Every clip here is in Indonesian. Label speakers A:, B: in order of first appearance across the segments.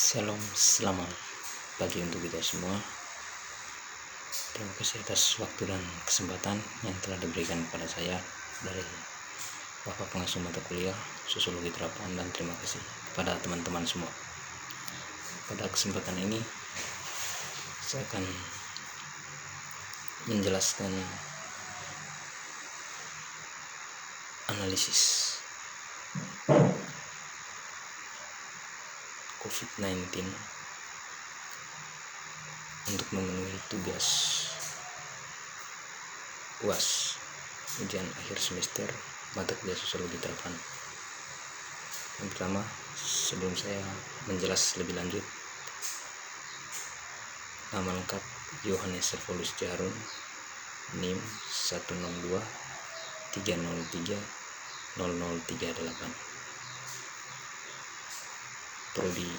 A: Shalom, selamat pagi untuk kita semua. Terima kasih atas waktu dan kesempatan yang telah diberikan kepada saya dari Bapak Pengasuh Mata Kuliah Sosiologi Terapan, dan terima kasih kepada teman-teman semua. Pada kesempatan ini saya akan menjelaskan analisis COVID-19 untuk memenuhi tugas UAS, ujian akhir semester mata kuliah Sosiologi Terapan. Yang pertama, sebelum saya menjelas lebih lanjut, nama lengkap Yohanes Servolus Jaharun, NIM 102 303 0038, Prodi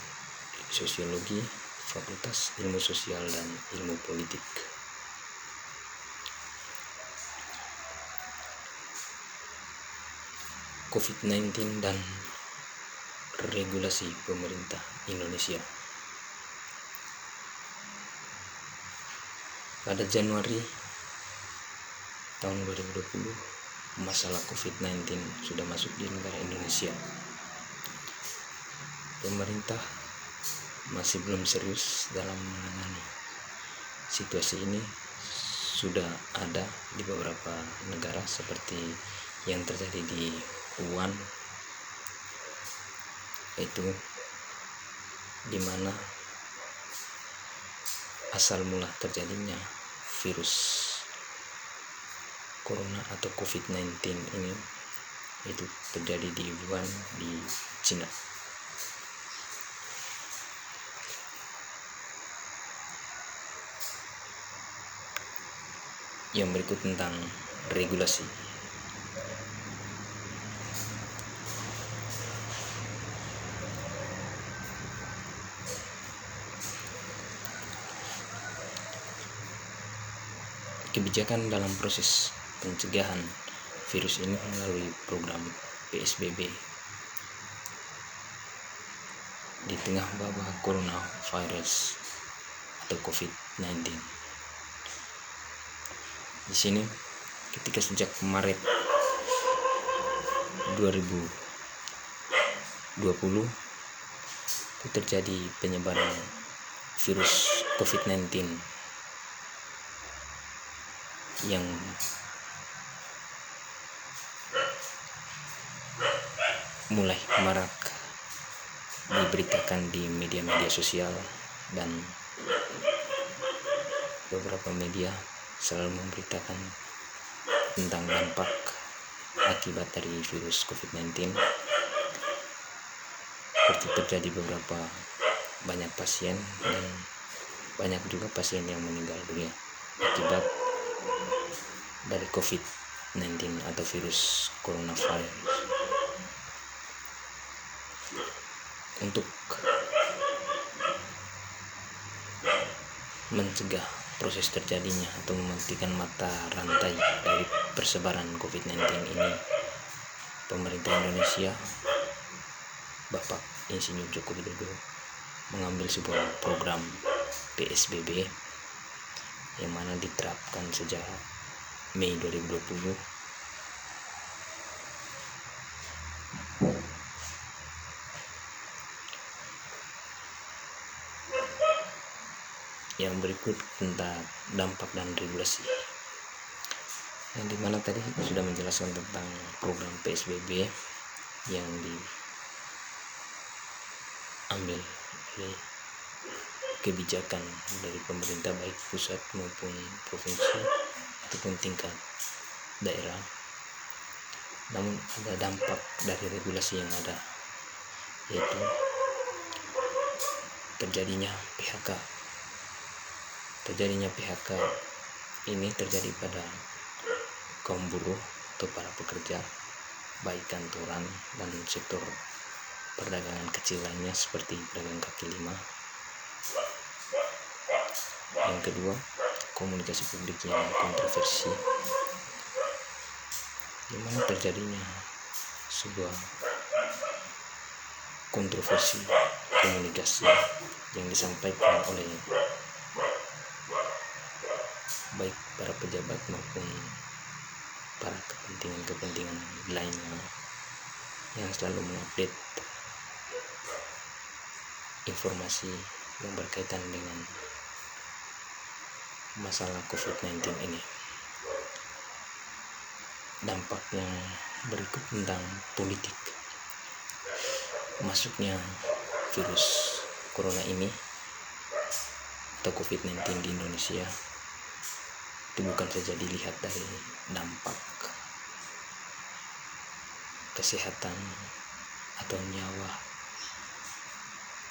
A: Sosiologi, Fakultas Ilmu Sosial dan Ilmu Politik. COVID-19 dan regulasi pemerintah Indonesia. Pada Januari tahun 2020, masalah COVID-19 sudah masuk di negara Indonesia. Pemerintah masih belum serius dalam menangani situasi ini. Sudah ada di beberapa negara seperti yang terjadi di Wuhan, yaitu di mana asal mula terjadinya virus corona atau COVID-19 ini itu terjadi di Wuhan, di Cina. Yang berikut tentang regulasi. Kebijakan dalam proses pencegahan virus ini melalui program PSBB di tengah wabah coronavirus atau COVID-19. Di sini ketika sejak Maret 2020 itu terjadi penyebaran virus COVID-19 yang mulai marak diberitakan di media-media sosial, dan beberapa media selalu memberitakan tentang dampak akibat dari virus COVID-19, seperti terjadi beberapa banyak pasien dan banyak juga pasien yang meninggal dunia akibat dari COVID-19 atau virus coronavirus. Untuk mencegah proses terjadinya atau menghentikan mata rantai dari persebaran COVID-19 ini, pemerintah Indonesia, Bapak Insinyur Joko Widodo, mengambil sebuah program PSBB yang mana diterapkan sejak Mei 2020. Yang berikut tentang dampak dan regulasi, yang dimana tadi sudah menjelaskan tentang program PSBB yang diambil oleh kebijakan dari pemerintah baik pusat maupun provinsi ataupun tingkat daerah. Namun ada dampak dari regulasi yang ada, yaitu terjadinya PHK. Terjadinya PHK ini terjadi pada kaum buruh atau para pekerja, baik kantoran dan sektor perdagangan kecil lainnya seperti pedagang kaki lima. Yang kedua, komunikasi publik yang kontroversi, di mana terjadinya sebuah kontroversi komunikasi yang disampaikan oleh baik para pejabat maupun para kepentingan lainnya yang selalu mengupdate informasi yang berkaitan dengan masalah COVID-19 ini. Dampak yang berikut tentang politik. Masuknya virus corona ini atau COVID-19 di Indonesia itu bukan saja dilihat dari dampak kesehatan atau nyawa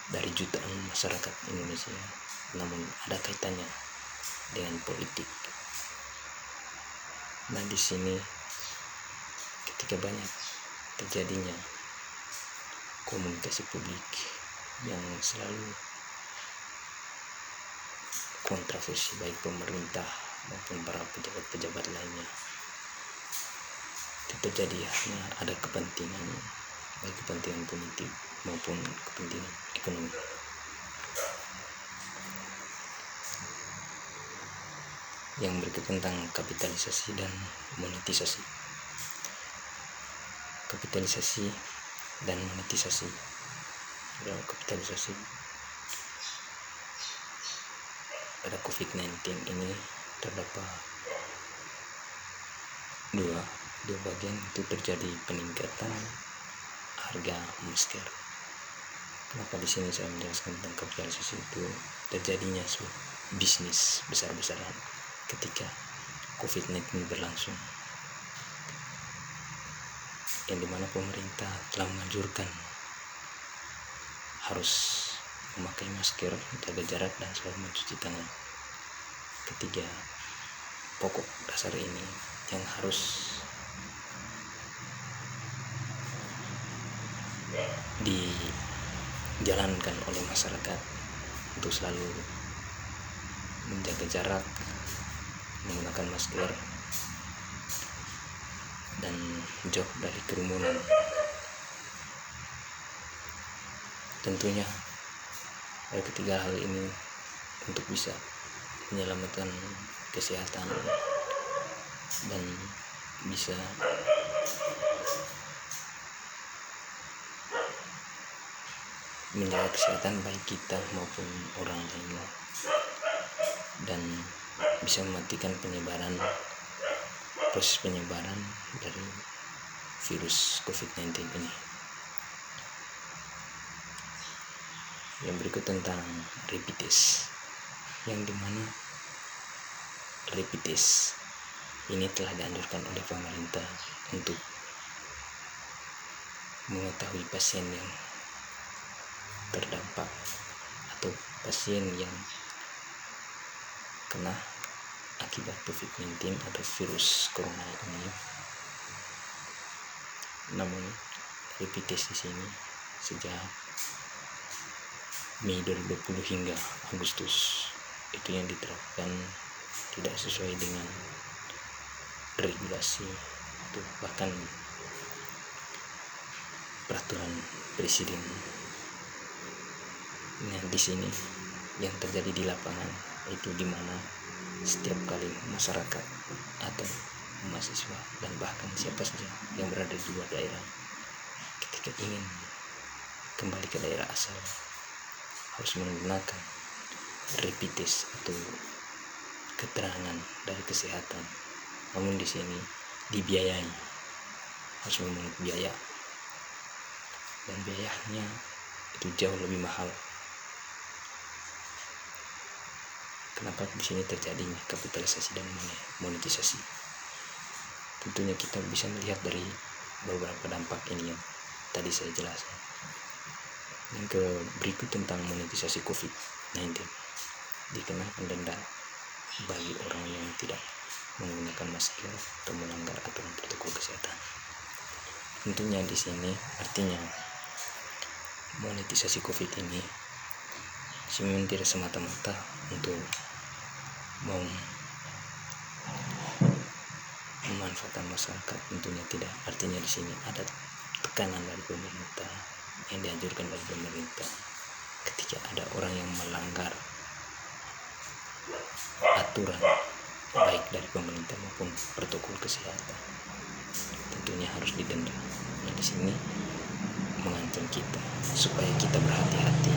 A: dari jutaan masyarakat Indonesia, namun ada kaitannya dengan politik. Nah, di sini ketika banyak terjadinya komunikasi publik yang selalu kontroversi baik pemerintah maupun para pejabat-pejabat lainnya, itu terjadi hanya ada kepentingan, baik kepentingan politik maupun kepentingan ekonomi. Yang berikut tentang kapitalisasi dan monetisasi. Kapitalisasi dan monetisasi. Dalam kapitalisasi pada COVID-19 ini terdapat dua bagian. Itu terjadi peningkatan harga masker. Kenapa di sini saya menjelaskan tentang kapitalisasi? Itu terjadinya bisnis besar-besaran ketika COVID-19 berlangsung, yang dimana pemerintah telah menganjurkan harus memakai masker, jaga jarak, dan selalu mencuci tangan. Ketiga pokok dasar ini yang harus dijalankan oleh masyarakat untuk selalu menjaga jarak, menggunakan masker, dan jauh dari kerumunan. Tentunya dari ketiga hal ini untuk bisa menyelamatkan kesehatan dan bisa menjaga kesehatan baik kita maupun orang lain, dan bisa mematikan proses penyebaran dari virus COVID-19 ini. Yang berikut tentang rapid test, yang dimana rapid test ini telah dianjurkan oleh pemerintah untuk mengetahui pasien yang terdampak atau pasien yang kena akibat COVID-19 atau virus corona ini. Namun rapid test di sini sejak Mei 2020 hingga Agustus itu yang diterapkan tidak sesuai dengan regulasi atau bahkan peraturan presiden. Nah, di sini yang terjadi di lapangan itu di mana setiap kali masyarakat atau mahasiswa dan bahkan siapa saja yang berada di luar daerah ketika ingin kembali ke daerah asal harus menggunakan rapid test atau keterangan dari kesehatan. Namun di sini dibiayai, harus memungut biaya, dan biayanya itu jauh lebih mahal. Kenapa di sini terjadinya kapitalisasi dan monetisasi? Tentunya kita bisa melihat dari beberapa dampak ini yang tadi saya jelaskan. Yang berikut tentang monetisasi COVID-19, dikenakan denda bagi orang yang tidak menggunakan masker atau melanggar aturan protokol kesehatan. Tentunya di sini artinya monetisasi COVID ini sebenarnya tidak semata-mata untuk memanfaatkan masyarakat. Tentunya tidak. Artinya di sini ada tekanan dari pemerintah yang dianjurkan dari pemerintah. Ketika ada orang yang melanggar aturan baik dari pemerintah maupun protokol kesehatan, tentunya harus didenda. Nah, di sini mengancam kita supaya kita berhati-hati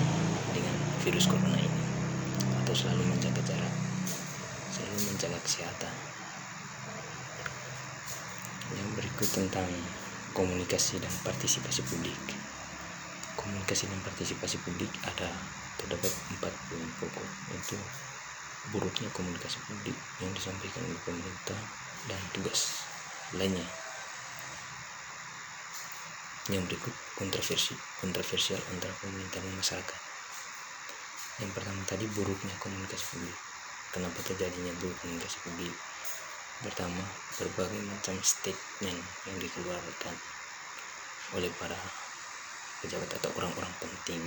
A: dengan virus corona ini, atau selalu menjaga jarak, selalu menjaga kesehatan. Yang berikut tentang komunikasi dan partisipasi publik. Komunikasi dan partisipasi publik terdapat 4 poin pokok, yaitu buruknya komunikasi publik yang disampaikan oleh pemerintah dan tugas lainnya. Yang berikut kontroversial antara pemerintah dan masyarakat. Yang pertama tadi buruknya komunikasi publik. Kenapa terjadinya buruk komunikasi publik? Pertama, berbagai macam statement yang dikeluarkan oleh para pejabat atau orang-orang penting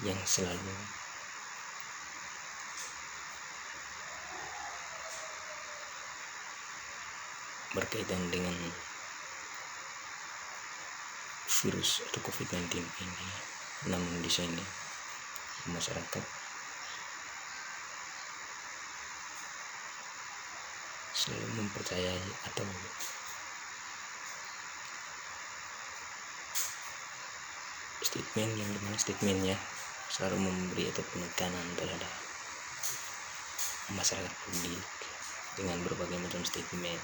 A: yang selalu berkaitan dengan virus atau COVID-19 ini. Namun di sini masyarakat selalu mempercayai atau statement yang dimana statementnya selalu memberi atau penekanan terhadap masyarakat publik dengan berbagai macam statement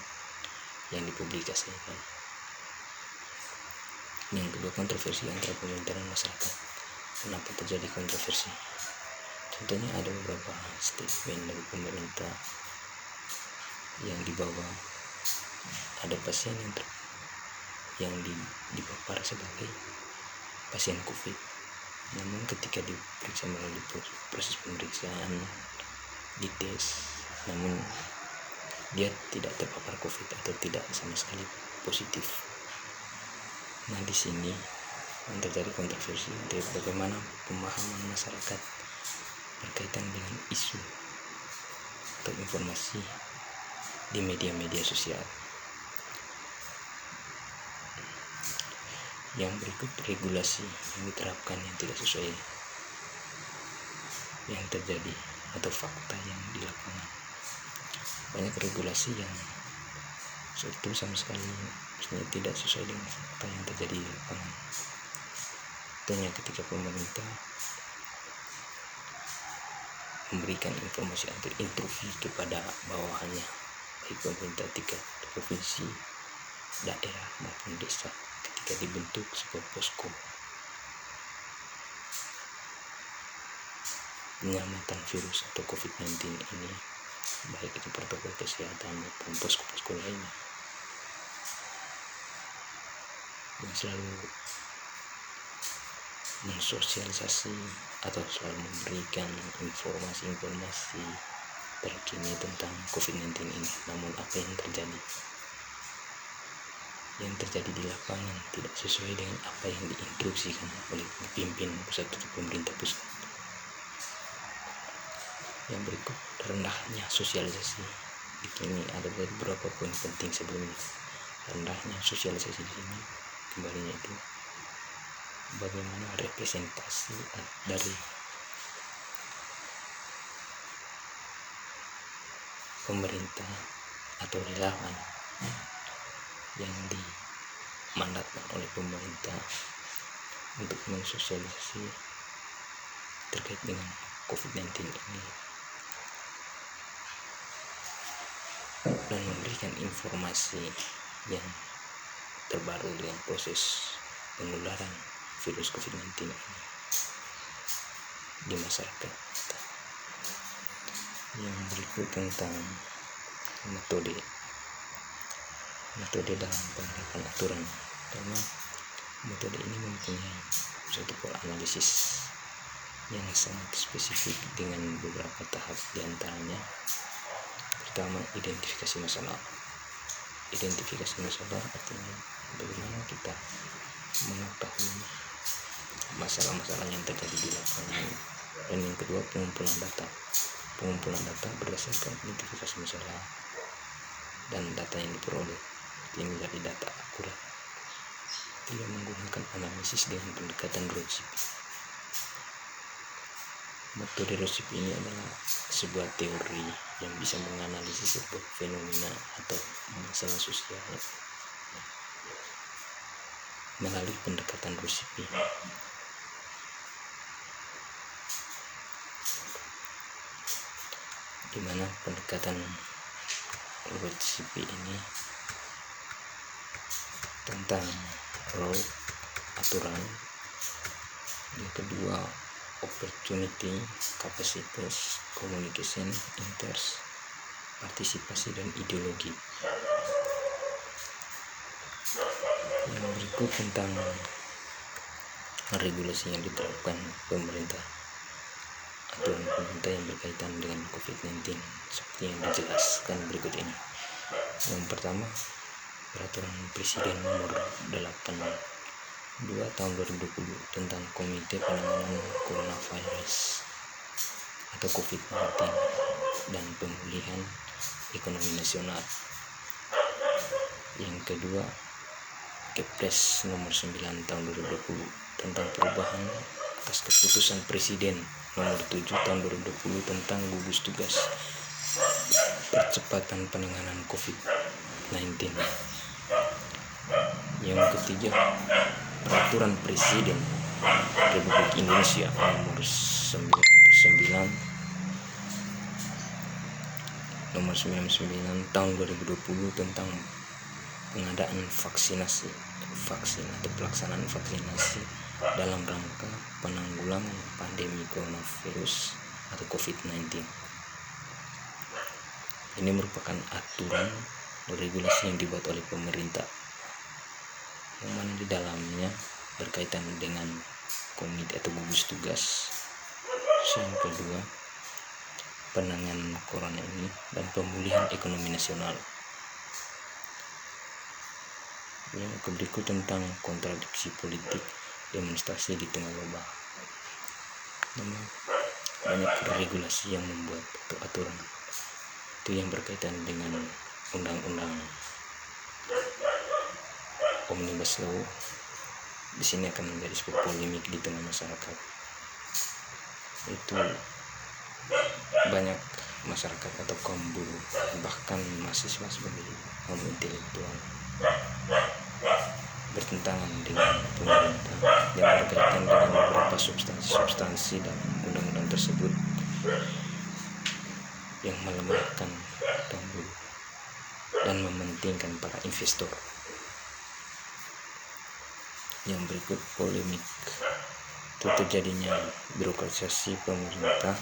A: yang dipublikasikan. Yang kedua, kontroversi antara pemerintah dan masyarakat. Kenapa terjadi kontroversi? Contohnya ada beberapa statement dari pemerintah yang dibawa ada pasien yang dipapar sebagai pasien COVID. Namun ketika diperiksa melalui proses pemeriksaan, dites, namun dia tidak terpapar COVID atau tidak sama sekali positif. Nah, di sini yang terjadi kontroversi dari bagaimana pemahaman masyarakat berkaitan dengan isu atau informasi di media-media sosial. Yang berikut, regulasi yang diterapkan yang tidak sesuai yang terjadi atau fakta yang di lapangan. Banyak regulasi yang itu sama sekali tidak sesuai dengan fakta yang terjadi di lapangan. Tentunya ketika pemerintah memberikan informasi atau instruksi kepada bawahannya, baik pemerintah tingkat provinsi, daerah maupun desa, ketika dibentuk sebuah posko penyelamatan virus atau COVID-19 ini, baik itu protokol kesehatan maupun posko-posko lainnya, yang selalu mensosialisasi atau selalu memberikan informasi-informasi terkini tentang COVID-19 ini. Namun apa yang terjadi? Yang terjadi di lapangan tidak sesuai dengan apa yang diinstruksikan oleh pimpin pusat atau pemerintah pusat. Yang berikut, rendahnya sosialisasi. Di sini ada beberapa poin penting sebelumnya. Rendahnya sosialisasi di sini kembalinya itu bagaimana representasi dari pemerintah atau relawan yang dimandatkan oleh pemerintah untuk mensosialisasi terkait dengan COVID-19 ini dan memberikan informasi yang terbaru dengan proses penularan virus COVID-19 ini di masyarakat. Yang berikut tentang metode dalam penerapan aturan, karena metode ini mempunyai suatu pola analisis yang sangat spesifik dengan beberapa tahap. Di antaranya, pertama, identifikasi masalah. Identifikasi masalah artinya bagaimana kita mengetahui masalah-masalah yang terjadi di lapangan. Dan yang kedua, pengumpulan data berdasarkan identifikasi masalah dan data yang diperoleh ini menjadi data akurat. Dia menggunakan analisis dengan pendekatan Rorschach. Metode Rorschach ini adalah sebuah teori yang bisa menganalisis sebuah fenomena atau masalah sosial melalui pendekatan Rorschach. Di mana pendekatan Rorschach ini tentang role, aturan, yang kedua opportunity, kapasitas, communication, interest, partisipasi, dan ideologi. Yang berikut tentang regulasi yang diterapkan pemerintah, aturan pemerintah yang berkaitan dengan COVID-19 seperti yang dijelaskan berikut ini. Yang pertama, Peraturan Presiden Nomor 82 Tahun 2020 tentang Komite Penanganan Coronavirus atau COVID-19 dan Pemulihan Ekonomi Nasional. Yang kedua, Kepres Nomor 9 Tahun 2020 tentang perubahan atas Keputusan Presiden Nomor 7 Tahun 2020 tentang gugus tugas percepatan penanganan COVID-19. Yang ketiga, Peraturan Presiden Republik Indonesia Nomor 99 Tahun 2020 tentang pengadaan vaksin atau pelaksanaan vaksinasi dalam rangka penanggulangan pandemi coronavirus atau COVID-19. Ini merupakan aturan regulasi yang dibuat oleh pemerintah, yang mana di dalamnya berkaitan dengan komite atau gugus tugas. Yang kedua, penanganan corona ini dan pemulihan ekonomi nasional. Yang berikut tentang kontradiksi politik demonstrasi di tengah wabah. Banyak regulasi yang membuat atau aturan itu yang berkaitan dengan undang-undang Omnibus Law. Di sini akan menjadi sebuah polemik di tengah masyarakat. Itu banyak masyarakat atau kaum buruh, bahkan mahasiswa sebagai kaum intelektual, bertentangan dengan pemerintah yang berkaitan dengan beberapa substansi dalam undang-undang tersebut yang melemahkan kaum buruh dan mementingkan para investor. Yang berikut, polemik itu terjadinya birokratisasi pemerintah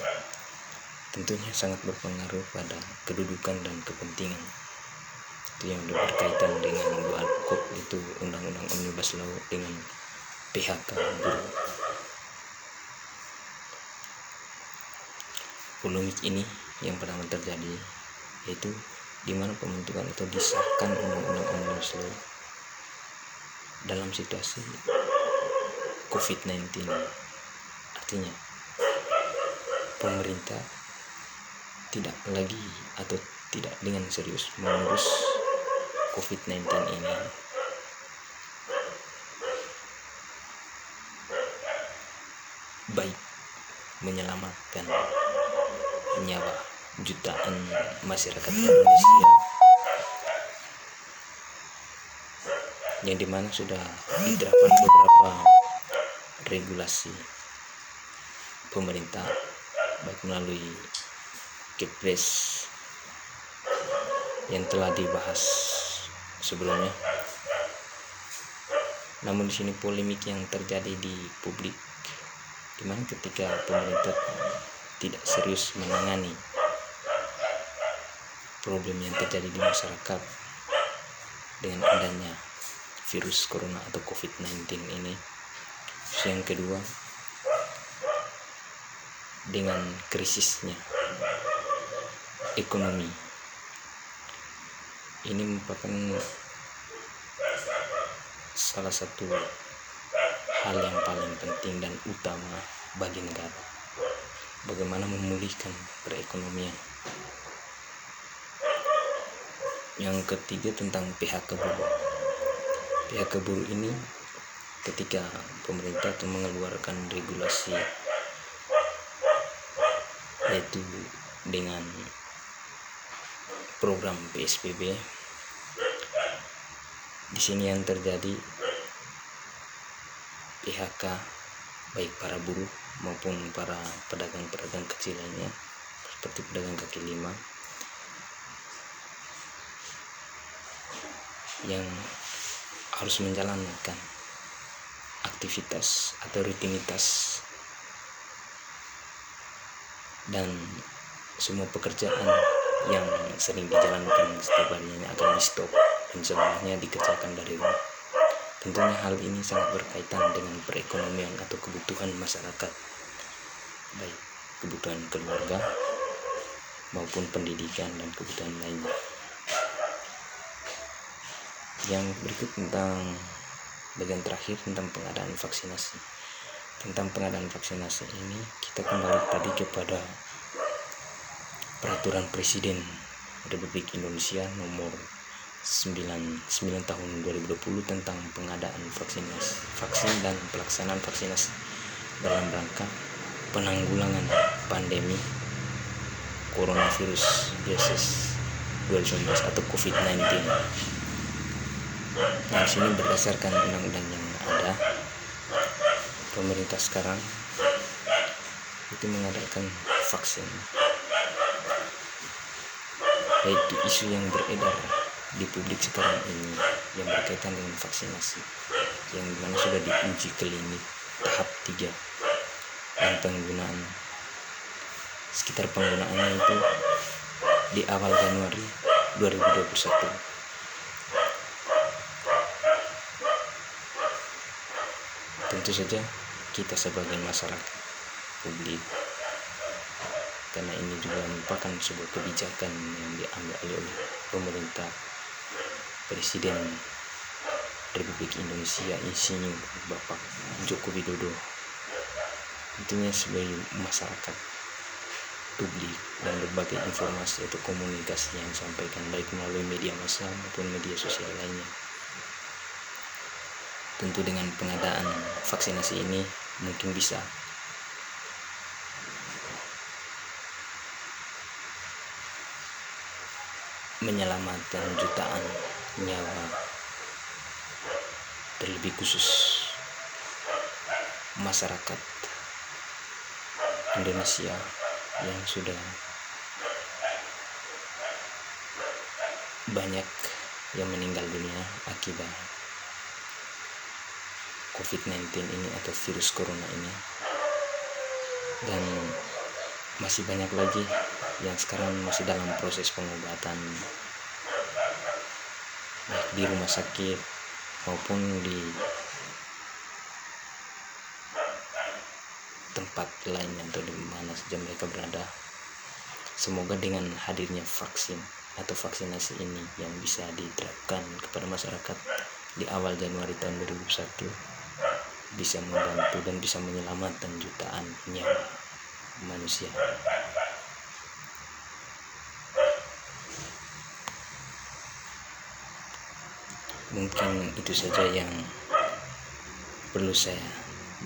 A: tentunya sangat berpengaruh pada kedudukan dan kepentingan. Itu yang berkaitan dengan WAKOP, itu undang-undang Omnibus Law, dengan PHK buruh. Polemik ini yang pertama terjadi yaitu di mana pembentukan atau disahkan undang-undang Omnibus Law dalam situasi COVID-19. Artinya pemerintah tidak lagi atau tidak dengan serius mengurus COVID-19 ini, baik menyelamatkan nyawa jutaan masyarakat Indonesia yang dimana sudah diterapkan beberapa regulasi pemerintah baik melalui Kepres yang telah dibahas sebelumnya. Namun di sini polemik yang terjadi di publik, dimana ketika pemerintah tidak serius menangani problem yang terjadi di masyarakat dengan adanya virus corona atau COVID-19 ini. Yang kedua, dengan krisisnya ekonomi, ini merupakan salah satu hal yang paling penting dan utama bagi negara, bagaimana memulihkan perekonomian. Yang ketiga tentang PHK buruh. PHK buruh ini ketika pemerintah itu mengeluarkan regulasi, yaitu dengan program PSBB. Di sini yang terjadi PHK, baik para buruh maupun para pedagang-pedagang kecil lainnya, seperti pedagang kaki lima yang harus menjalankan aktivitas atau rutinitas, dan semua pekerjaan yang sering dijalankan setiap harinya akan di stop dan semuanya dikerjakan dari rumah. Tentunya hal ini sangat berkaitan dengan perekonomian atau kebutuhan masyarakat, baik kebutuhan keluarga maupun pendidikan dan kebutuhan lainnya. Yang berikut tentang bagian terakhir tentang pengadaan vaksinasi. Tentang pengadaan vaksinasi ini kita kembali tadi kepada Peraturan Presiden Republik Indonesia nomor 9 tahun 2020 tentang pengadaan vaksin dan pelaksanaan vaksinasi dalam rangka penanggulangan pandemi coronavirus 2019 atau COVID-19. Nah, di sini berdasarkan undang-undang yang ada, pemerintah sekarang itu mengadakan vaksin, yaitu isu yang beredar di publik sekarang ini yang berkaitan dengan vaksinasi, yang dimana sudah diuji klinik tahap 3 dan penggunaannya itu di awal Januari 2021. Tentu saja kita sebagai masyarakat publik, karena ini juga merupakan sebuah kebijakan yang diambil oleh pemerintah Presiden Republik Indonesia Insinyur Bapak Joko Widodo. Tentunya sebagai masyarakat publik dan berbagai informasi atau komunikasi yang disampaikan baik melalui media massa maupun media sosial lainnya. Tentu dengan pengadaan vaksinasi ini mungkin bisa menyelamatkan jutaan nyawa, terlebih khusus masyarakat Indonesia yang sudah banyak yang meninggal dunia akibat COVID-19 ini atau virus corona ini, dan masih banyak lagi yang sekarang masih dalam proses pengobatan baik di rumah sakit maupun di tempat lain atau di mana saja mereka berada. Semoga dengan hadirnya vaksin atau vaksinasi ini yang bisa diterapkan kepada masyarakat di awal Januari tahun 2021 bisa membantu dan bisa menyelamatkan jutaan nyawa manusia. Mungkin itu saja yang perlu saya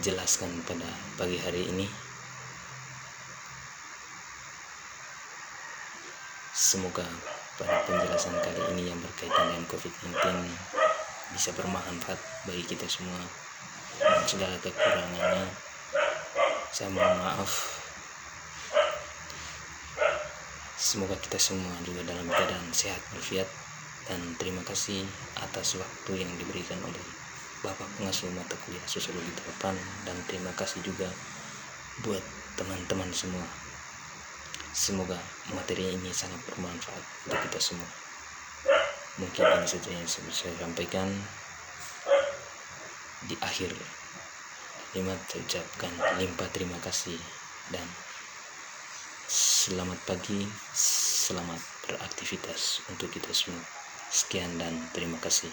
A: jelaskan pada pagi hari ini. Semoga pada penjelasan kali ini yang berkaitan dengan COVID-19 bisa bermanfaat bagi kita semua. Dan segala kekurangannya saya mohon maaf. Semoga kita semua juga dalam keadaan sehat walafiat, dan terima kasih atas waktu yang diberikan oleh Bapak Pengasuh Mata Kuliah Sosiologi Terapan, dan terima kasih juga buat teman-teman semua. Semoga materi ini sangat bermanfaat untuk kita semua. Mungkin ini saja yang saya sampaikan. Di akhir kalimat saya ucapkan limpah terima kasih dan selamat pagi, selamat beraktivitas untuk kita semua. Sekian dan terima kasih.